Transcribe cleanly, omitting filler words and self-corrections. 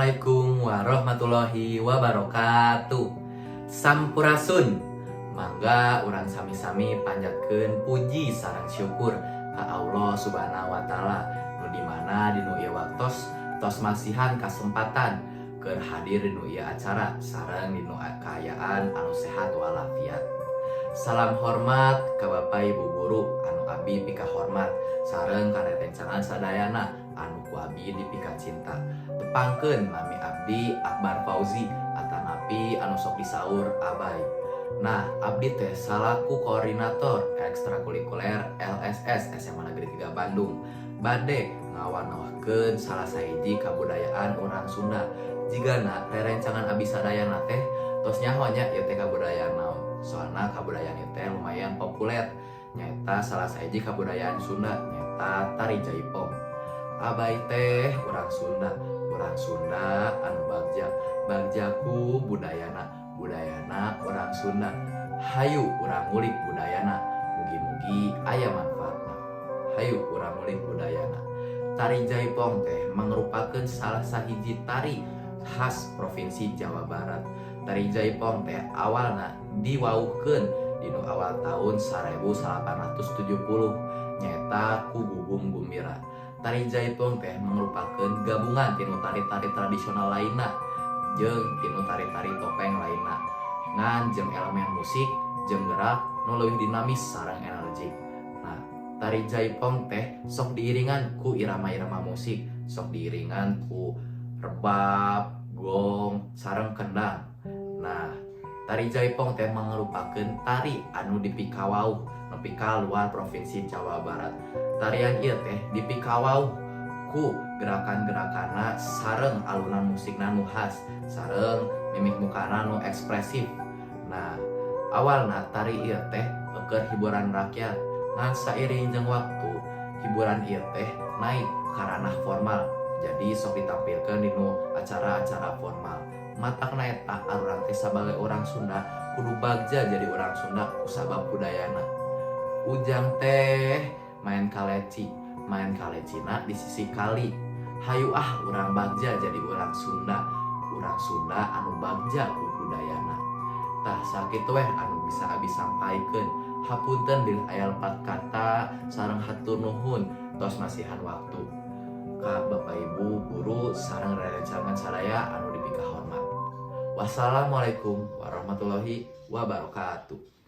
Assalamualaikum warahmatullahi wabarakatuh. Sampurasun. Mangga urang sami-sami panjatkeun puji sareng syukur ka Allah Subhanahu wa taala nu di mana dinu ieu waktos tos masihan kasempatan keur hadir dinu ieu acara sareng dinu kaayaan anu sehat walafiat. Salam hormat ka Bapak Ibu guru anu abdi pika hormat sareng karerencangan sadayana anu ku abdi dipika cinta. Tepangkeun nami abdi Akbar Fauzi atanapi anu sok disaur Abay. Nah, abdi teh salaku koordinator ekstrakurikuler LSS SMA Negeri 3 Bandung. Bade ngawanawahkeun salah sahiji kabudayaan urang Sunda. Jigana rerencangan abdi sadayana teh tos nyaho nya ieu teh kabudayaan naon. Soalna kabudayaan ieu teh lumayan populer. Nyaeta salah sahiji kabudayaan Sunda nyaeta tari jaipong. Abay teh urang Sunda anu bagjaku budayana urang Sunda. Hayu urang ngulik budayana, mugi-mugi aya manfaatna. Hayu urang ngulik budayana. Tari jaipong teh mangrupakeun salah sahiji tari khas provinsi Jawa Barat. Tari jaipong teh awalna diwauhkeun dinu awal tahun 1870 nyaeta ku Gugum Gumbira. Tari jaipong teh mangrupakeun gabungan tinu tari-tari tradisional lainna jeung tinu tari-tari topeng lainna ngan jeung elemen musik jeung gerak nu leuwih dinamis sareng energik. Nah, tari jaipong teh sok diiringan ku irama-irama musik, sok diiringan ku rebab, gong, sareng kendang. Nah, tari jaipong teh mangrupakeun tari anu dipikawauh nepi ka luar provinsi Jawa Barat. Tarian ieu teh dipikawauh ku gerakan-gerakanna sareng alunan musikna nu khas, sareng mimik mukana nu ekspresif. Nah, awalna tari ieu teh keur hiburan rakyat, ngan sairing jeung waktu hiburan ieu teh naik ka ranah formal. Jadi sok ditampilkeun dinu acara-acara formal. Matakna eta urang teh sabagai urang Sunda kudu bagja jadi urang Sunda kusabab budayana. Ujang teh main kalecina di sisi kali. Hayu urang bagja jadi urang Sunda anu bagja ku budayana. Tah sakitu weh anu bisa abi sampaikeun. Hapunten bil aya lepat kata sareng hatur nuhun tos masihan waktu. Ka Bapak Ibu guru sareng rerencangan sadaya anu dipika hormat. Wassalamualaikum warahmatullahi wabarakatuh.